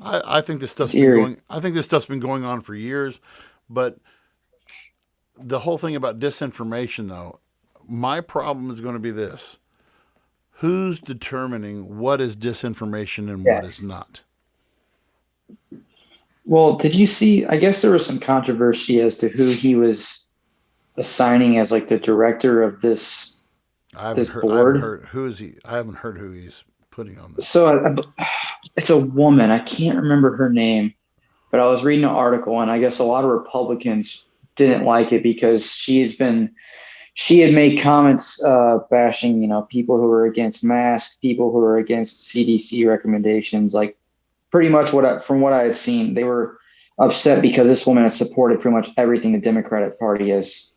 I think this stuff's been going on for years, but the whole thing about disinformation, though, my problem is going to be this: who's determining what is disinformation and what is not? Well, did you see, I guess there was some controversy as to who he was assigning as like the director of this board. Who is he? I haven't heard who he's putting on this. So it's a woman. I can't remember her name, but I was reading an article, and I guess a lot of Republicans didn't like it because she had made comments bashing, people who are against masks, people who are against CDC recommendations. Like pretty much from what I had seen, they were upset because this woman has supported pretty much everything the Democratic Party has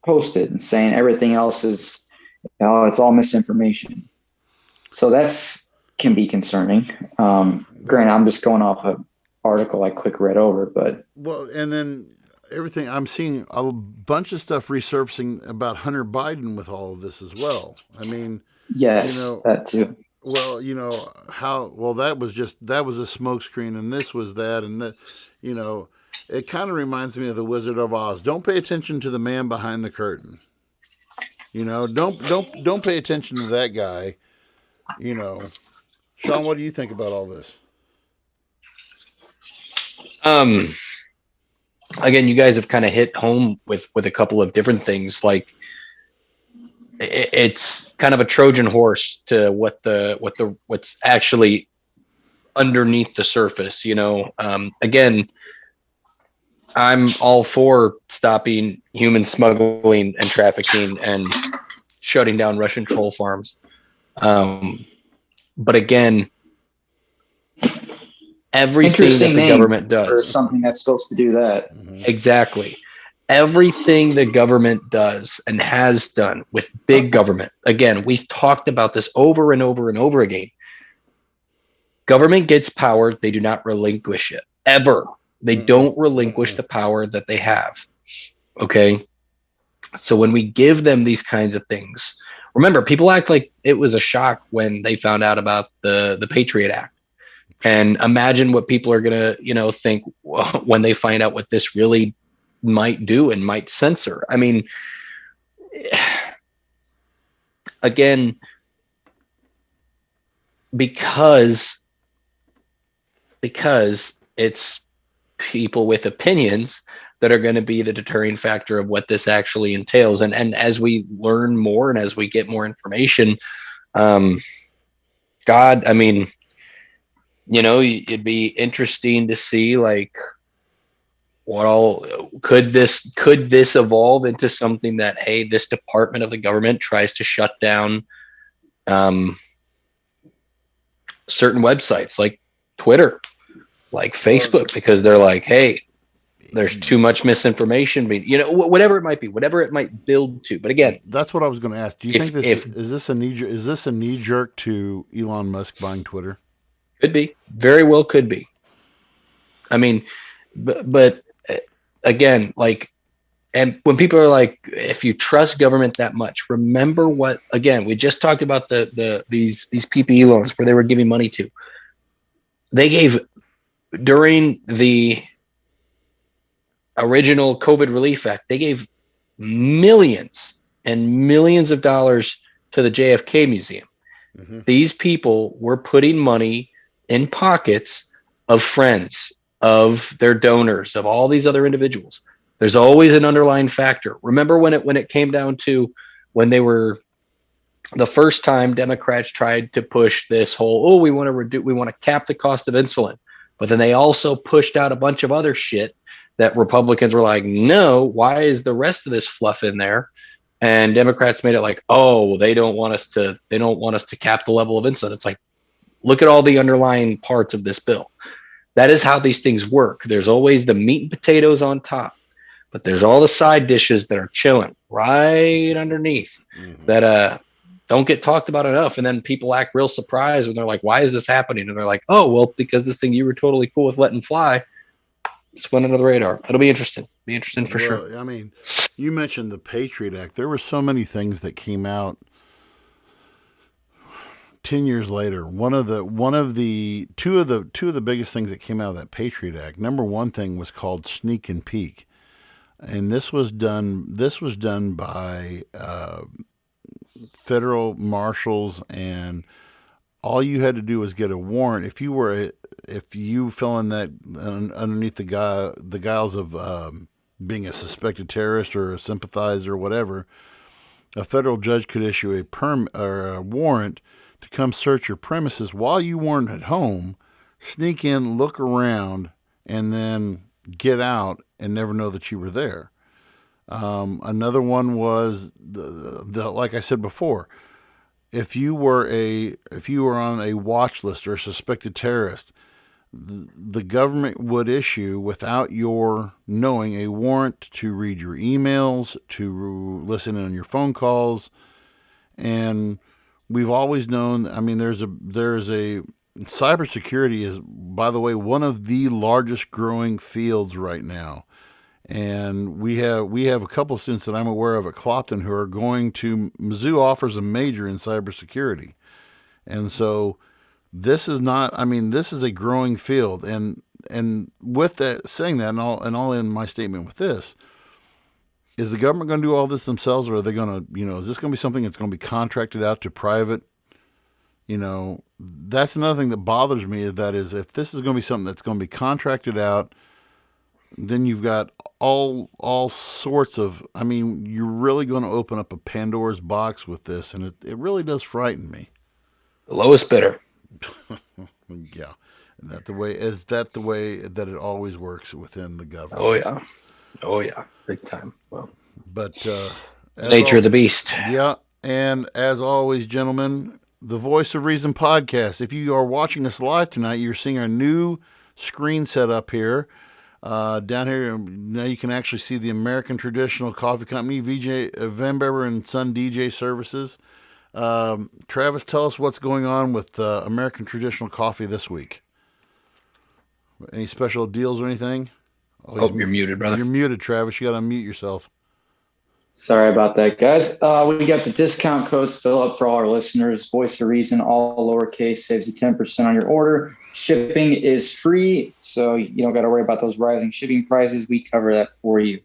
posted, and saying everything else is, it's all misinformation. So can be concerning. Granted, I'm just going off an article I quick read over, but and then everything, I'm seeing a bunch of stuff resurfacing about Hunter Biden with all of this as well. I mean, yes, that too. Well, that was a smokescreen, and this was that, and that, it kind of reminds me of the Wizard of Oz. Don't pay attention to the man behind the curtain. Don't pay attention to that guy. Sean, what do you think about all this? Again, you guys have kind of hit home with a couple of different things. Like, it's kind of a Trojan horse to what's actually underneath the surface. Again, I'm all for stopping human smuggling and trafficking and shutting down Russian troll farms. But again, Everything Interesting that the name government for does. something that's supposed to do that. Exactly. Everything the government does and has done with big government. Again, we've talked about this over and over and over again. Government gets power, they do not relinquish it. Ever. They don't relinquish the power that they have. Okay? So when we give them these kinds of things, remember, people act like it was a shock when they found out about the Patriot Act. And imagine what people are gonna, think when they find out what this really might do and might censor. I mean, again, because it's people with opinions that are going to be the deterring factor of what this actually entails. And as we learn more and as we get more information, God, I mean, it'd be interesting to see like what all could this evolve into something that, hey, this department of the government tries to shut down certain websites like Twitter, like Facebook, because they're like, hey, there's too much misinformation being, whatever it might be, whatever it might build to. But again, that's what I was going to ask. Do you think is this a knee jerk to Elon Musk buying Twitter? Could be, very well could be. I mean, but again, like, and when people are like, if you trust government that much, remember what, again, we just talked about these PPE loans where they were giving money to. They gave during the original COVID Relief Act, they gave millions and millions of dollars to the JFK Museum. These people were putting money in pockets of friends, of their donors, of all these other individuals. There's always an underlying factor. Remember when it came down to when they were the first time Democrats tried to push this whole, we want to cap the cost of insulin, but then they also pushed out a bunch of other shit that Republicans were like, no, why is the rest of this fluff in there? And Democrats made it like, they don't want us to cap the level of insulin. It's like, look at all the underlying parts of this bill. That is how these things work. There's always the meat and potatoes on top, but there's all the side dishes that are chilling right underneath that don't get talked about enough. And then people act real surprised when they're like, why is this happening? And they're like, because this thing you were totally cool with letting fly just went under the radar. It'll be interesting. For sure. I mean, you mentioned the Patriot Act. There were so many things that came out 10 years later. Two of the biggest things that came out of that Patriot Act. Number one thing was called sneak and peek. And this was done by federal marshals, and all you had to do was get a warrant. If you fell in that underneath the guise of being a suspected terrorist or a sympathizer or whatever, a federal judge could issue a warrant to come search your premises while you weren't at home, sneak in, look around, and then get out and never know that you were there. Another one was like I said before, if you were on a watch list or a suspected terrorist, the government would issue, without your knowing, a warrant to read your emails, to listen in on your phone calls. And we've always known, I mean, there's a cybersecurity is, by the way, one of the largest growing fields right now. And we have a couple of students that I'm aware of at Clopton who are going to, Mizzou offers a major in cybersecurity. And so this is a growing field. And with that, saying that, and I'll end my statement with this, is the government going to do all this themselves, or are they going to, is this going to be something that's going to be contracted out to private? That's another thing that bothers me, is if this is going to be something that's going to be contracted out, then you've got all sorts of, you're really going to open up a Pandora's box with this, and it really does frighten me. The lowest bidder. Yeah. Is that the way that it always works within the government? Oh yeah. Big time. Well, but nature of the beast. Yeah. And as always, gentlemen, the Voice of Reason podcast. If you are watching us live tonight, you're seeing our new screen set up here. Down here, now you can actually see the American Traditional Coffee Company, Van Beber and Son DJ Services. Travis, tell us what's going on with American Traditional Coffee this week. Any special deals or anything? Oh, you're muted, brother. You're muted, Travis. You got to unmute yourself. Sorry about that, guys. We got the discount code still up for all our listeners. Voice of Reason, all lowercase, saves you 10% on your order. Shipping is free, so you don't got to worry about those rising shipping prices. We cover that for you.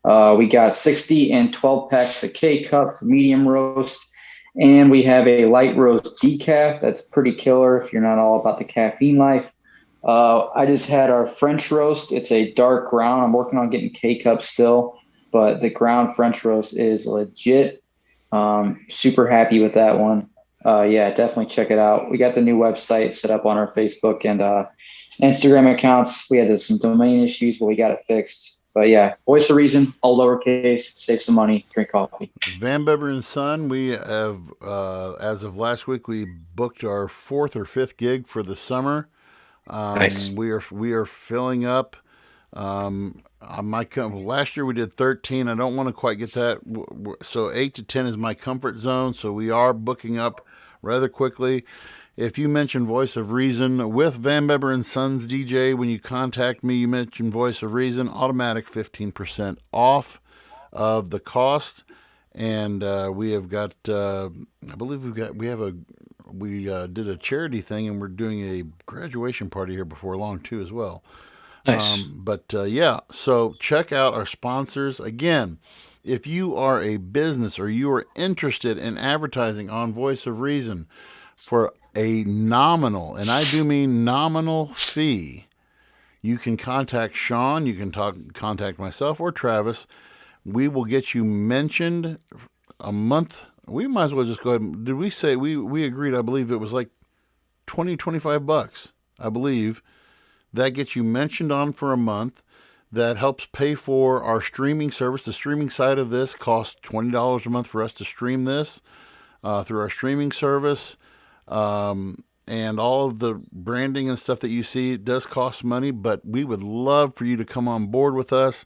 We got 60 and 12 packs of K-Cups, medium roast, and we have a light roast decaf. That's pretty killer if you're not all about the caffeine life. I just had our French roast. It's a dark ground. I'm working on getting K-Cups still. But the ground French roast is legit. Super happy with that one. Yeah, definitely check it out. We got the new website set up on our Facebook and Instagram accounts. We had some domain issues, but we got it fixed. But yeah, Voice of Reason, all lowercase, save some money, drink coffee. Van Beber and Son, we have, as of last week, we booked our 4th or 5th gig for the summer. Nice. We are filling up. Last year we did 13. I don't want to quite get that. So 8 to 10 is my comfort zone. So we are booking up rather quickly. If you mention Voice of Reason with Van Beber and Sons DJ, when you contact me, you mention Voice of Reason, automatic 15% off of the cost. And we have got, I believe we did a charity thing, and we're doing a graduation party here before long too as well. Nice. Yeah, so check out our sponsors. Again, if you are a business or you are interested in advertising on Voice of Reason for a nominal, and I do mean nominal fee, you can contact Sean, you can contact myself or Travis. We will get you mentioned a month. We might as well just go ahead. Did we say we agreed? I believe it was like $25, I believe. That gets you mentioned on for a month. That helps pay for our streaming service. The streaming side of this costs $20 a month for us to stream this through our streaming service. And all of the branding and stuff that you see, it does cost money, but we would love for you to come on board with us.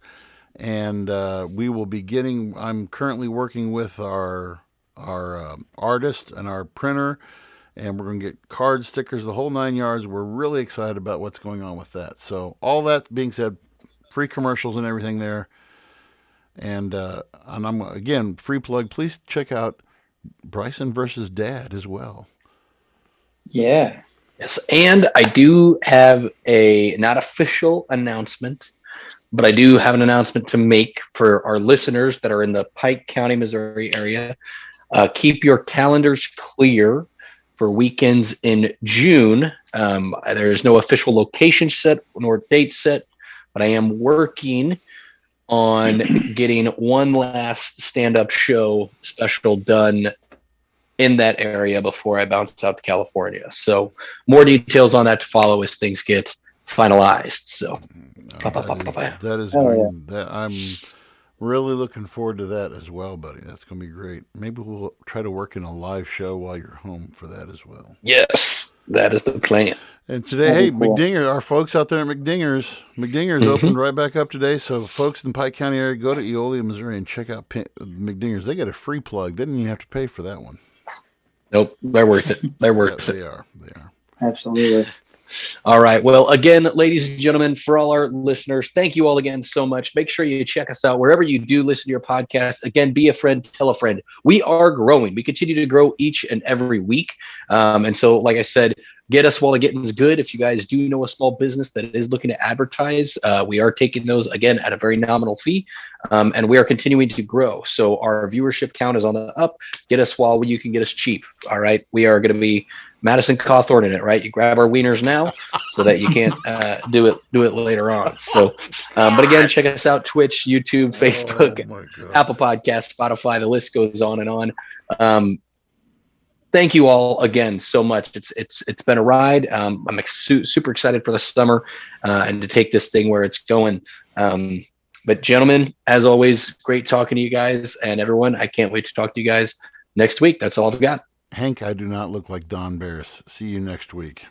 And we will be I'm currently working with our artist and our printer, and we're going to get cards, stickers, the whole 9 yards. We're really excited about what's going on with that. So all that being said, free commercials and everything there. And I'm, again, free plug. Please check out Bryson versus Dad as well. Yeah. Yes. And I do have a not official announcement, but I do have an announcement to make for our listeners that are in the Pike County, Missouri area. Keep your calendars clear for weekends in June. There is no official location set nor date set, but I am working on getting one last stand-up show special done in that area before I bounce out to California. So more details on that to follow as things get finalized. So that is going, that I'm really looking forward to that as well, buddy. That's going to be great. Maybe we'll try to work in a live show while you're home for that as well. Yes, that is the plan. And today, hey, cool. McDinger, our folks out there at McDinger's opened right back up today. So folks in the Pike County area, go to Eola, Missouri, and check out McDinger's. They get a free plug. They didn't even have to pay for that one. Nope, they're worth it. They're worth it. They are. Absolutely. All right. Well, again, ladies and gentlemen, for all our listeners, thank you all again so much. Make sure you check us out wherever you do listen to your podcast. Again, be a friend, tell a friend. We are growing. We continue to grow each and every week. And so, like I said, get us while the getting's good. If you guys do know a small business that is looking to advertise, we are taking those, again, at a very nominal fee. And we are continuing to grow. So our viewership count is on the up. Get us while you can get us cheap. All right. We are going to be Madison Cawthorn in it, right? You grab our wieners now so that you can't do it later on. So, but again, check us out, Twitch, YouTube, Facebook, Apple Podcasts, Spotify, the list goes on and on. Thank you all again so much. It's been a ride. I'm super excited for the summer and to take this thing where it's going. But gentlemen, as always, great talking to you guys and everyone. I can't wait to talk to you guys next week. That's all I've got. Hank, I do not look like Don Barris. See you next week.